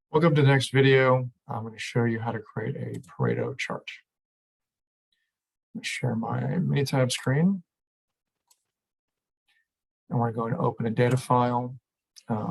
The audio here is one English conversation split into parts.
Welcome to the next video. I'm going to show you how to create a Pareto chart. I'm going to share my mini-tab screen. And we're going to open a data file.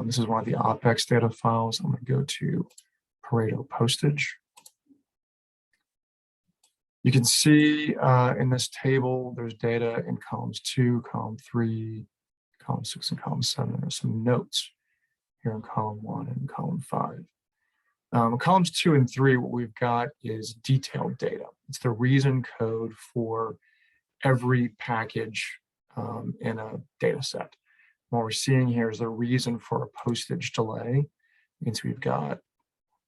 This is one of the OPEX data files. I'm going to go to Pareto postage. You can see in this table, there's data in columns 2, column 3, column 6, and column 7. There's some notes here in column 1 and column 5. Columns 2 and 3, what we've got is detailed data. It's the reason code for every package in a data set. What we're seeing here is the reason for a postage delay. You can see we've got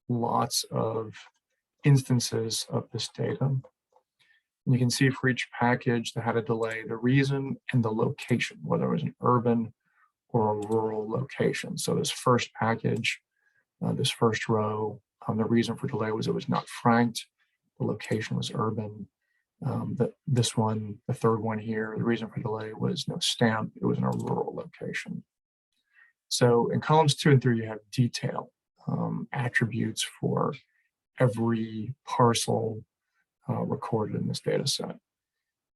lots of instances of this data. And you can see for each package that had a delay, the reason and the location, whether it was an urban or a rural location. So this first package, this first row, the reason for delay was it was not franked. The location was urban. This one, the third one here, the reason for delay was no stamp. It was in a rural location. So in columns 2 and 3, you have detail attributes for every parcel recorded in this data set.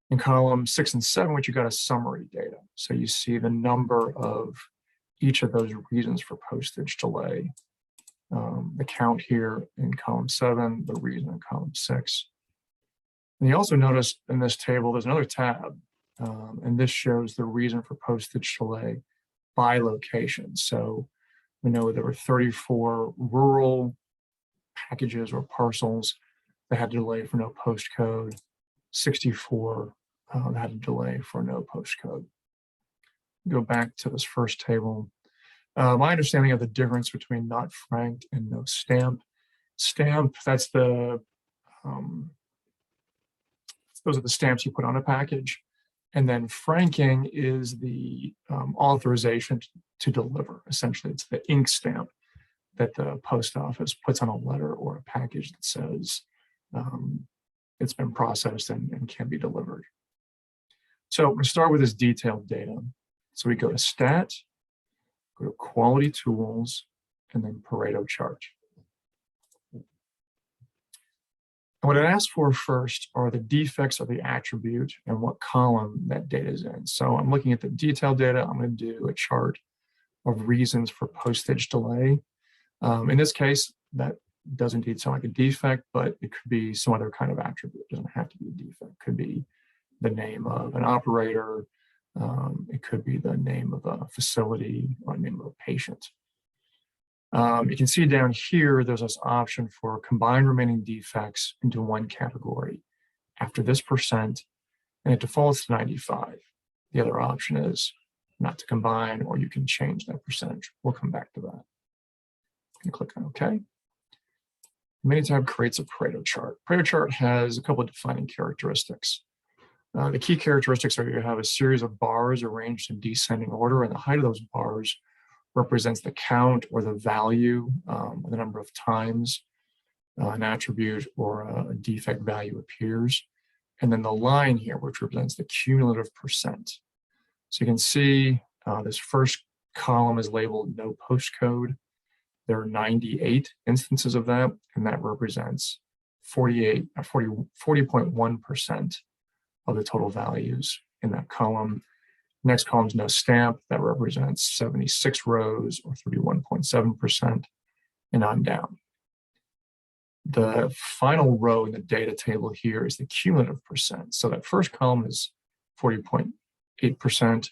In column 6 and 7, what you got is summary data. So you see the number of each of those reasons for postage delay. The count here in column 7, the reason in column 6. And you also notice in this table, there's another tab, and this shows the reason for postage delay by location. So we know there were 34 rural packages or parcels that had a delay for no postcode, 64 that had a delay for no postcode. Go back to this first table. My understanding of the difference between not franked and no stamp. Stamp, that's those are the stamps you put on a package. And then franking is the authorization to deliver. Essentially, it's the ink stamp that the post office puts on a letter or a package that says it's been processed and can be delivered. So we'll start with this detailed data. So we go to Stat, go to Quality Tools, and then Pareto Chart. And what it asks for first are the defects of the attribute and what column that data is in. So I'm looking at the detailed data. I'm going to do a chart of reasons for postage delay. In this case, that does indeed sound like a defect, but it could be some other kind of attribute. It doesn't have to be a defect. It could be the name of an operator. It could be the name of a facility or the name of a patient. You can see down here, there's this option for combine remaining defects into one category after this percent, and it defaults to 95. The other option is not to combine, or you can change that percentage. We'll come back to that. You can click on OK. Mini-tab creates a Pareto chart. Pareto chart has a couple of defining characteristics. The key characteristics are you have a series of bars arranged in descending order, and the height of those bars represents the count or the value, the number of times an attribute or a defect value appears. And then the line here, which represents the cumulative percent. So you can see this first column is labeled no postcode. There are 98 instances of that, and that represents 40.1% of the total values in that column. Next column is no stamp. That represents 76 rows or 31.7%, and on down. The final row in the data table here is the cumulative percent. So that first column is 40.8%,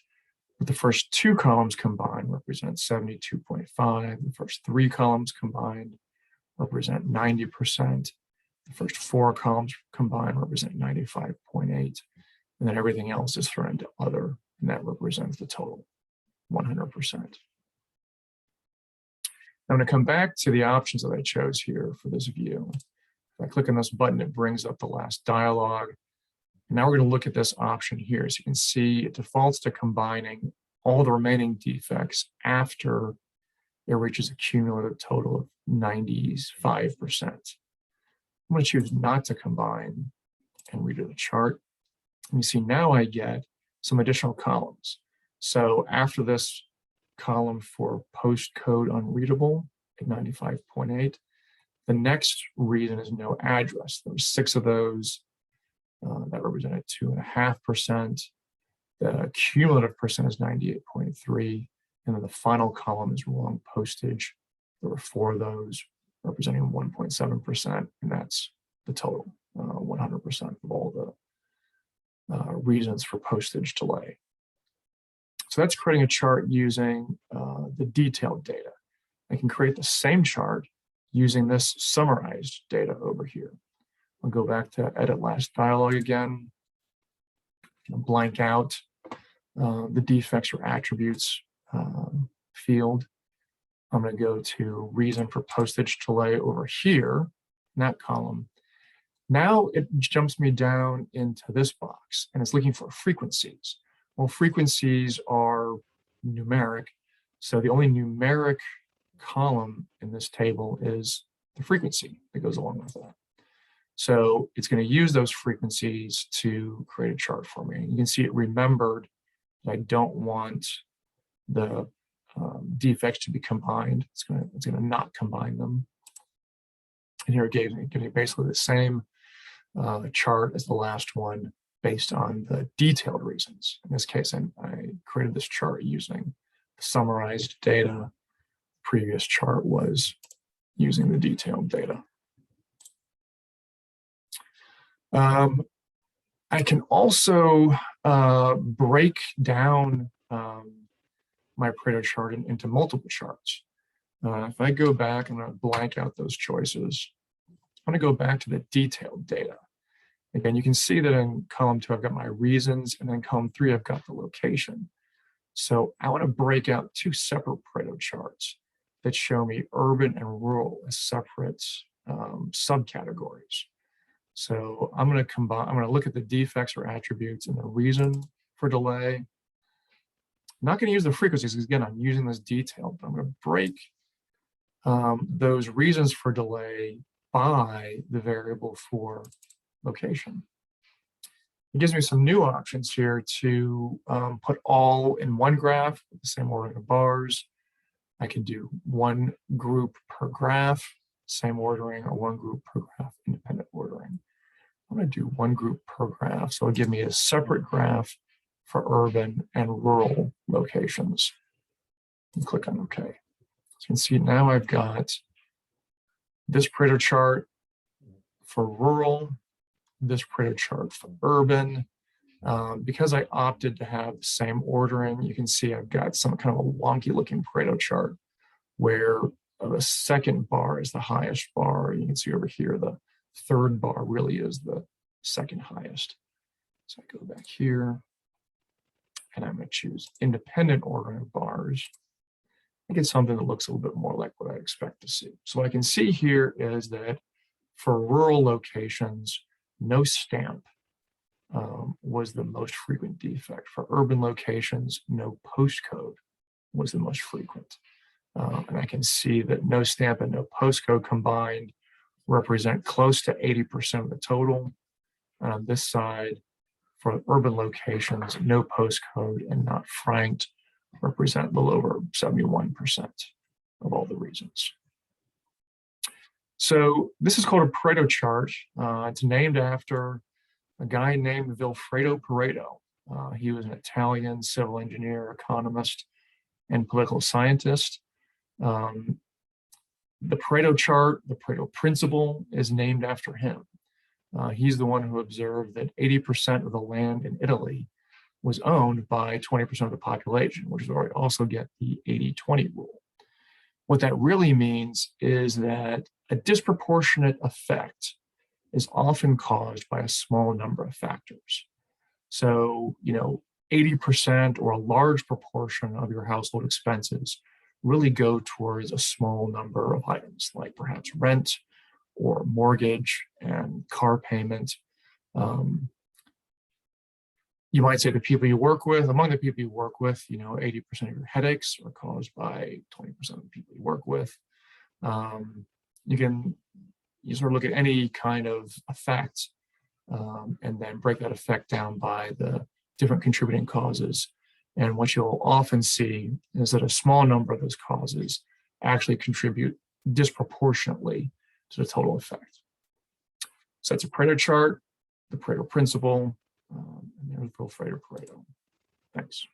but the first two columns combined represent 72.5. The first three columns combined represent 90%. The first four columns combined represent 95.8, and then everything else is thrown into other, and that represents the total 100%. I'm going to come back to the options that I chose here for this view. If I click on this button, it brings up the last dialog. And now we're going to look at this option here. As you can see, it defaults to combining all the remaining defects after it reaches a cumulative total of 95%. I'm going to choose not to combine and redo the chart. And you see now I get some additional columns. So after this column for postcode unreadable, at 95.8. The next reason is no address. There were 6 of those that represented 2.5%. The cumulative percent is 98.3. And then the final column is wrong postage. There were 4 of those representing 1.7%, and that's the total, 100% of all the reasons for postage delay. So that's creating a chart using the detailed data. I can create the same chart using this summarized data over here. I'll go back to edit last dialog again, blank out the defects or attributes field. I'm going to go to reason for postage delay over here in that column. Now it jumps me down into this box and it's looking for frequencies. Well, frequencies are numeric, so the only numeric column in this table is the frequency that goes along with that. So it's going to use those frequencies to create a chart for me. You can see it remembered that I don't want the defects to be combined. It's going to not combine them. And here it gives me basically the same chart as the last one based on the detailed reasons. In this case, I created this chart using the summarized data. Previous chart was using the detailed data. I can also break down my Pareto chart into multiple charts. If I go back, I'm going to blank out those choices. I'm going to go back to the detailed data. Again, you can see that in column 2, I've got my reasons, and then column 3, I've got the location. So I want to break out 2 separate Pareto charts that show me urban and rural as separate subcategories. So I'm going to look at the defects or attributes and the reason for delay. I'm not going to use the frequencies because, again, I'm using this detail, but I'm going to break those reasons for delay by the variable for location. It gives me some new options here to put all in one graph with the same ordering of bars. I can do one group per graph, same ordering, or one group per graph, independent ordering. I'm going to do one group per graph, so it'll give me a separate graph for urban and rural locations. And click on OK. So you can see now I've got this Pareto chart for rural, this Pareto chart for urban. Because I opted to have the same ordering, you can see I've got some kind of a wonky looking Pareto chart where the second bar is the highest bar. You can see over here, the third bar really is the second highest. So I go back here and I'm going to choose independent ordering of bars. I get something that looks a little bit more like what I expect to see. So what I can see here is that for rural locations, no stamp was the most frequent defect. For urban locations, no postcode was the most frequent. And I can see that no stamp and no postcode combined represent close to 80% of the total. And on this side, for urban locations, no postcode and not franked represent a little over 71% of all the reasons. So this is called a Pareto chart. It's named after a guy named Vilfredo Pareto. He was an Italian civil engineer, economist, and political scientist. The Pareto chart, the Pareto principle, is named after him. He's the one who observed that 80% of the land in Italy was owned by 20% of the population, which is where we also get the 80-20 rule. What that really means is that a disproportionate effect is often caused by a small number of factors. So, 80% or a large proportion of your household expenses really go towards a small number of items, like perhaps rent or mortgage and car payment. You might say the people you work with, among the people you work with, 80% of your headaches are caused by 20% of the people you work with. You sort of look at any kind of effect and then break that effect down by the different contributing causes. And what you'll often see is that a small number of those causes actually contribute disproportionately to the total effect. So that's a Pareto chart, the Pareto principle, and there's Pareto. Thanks.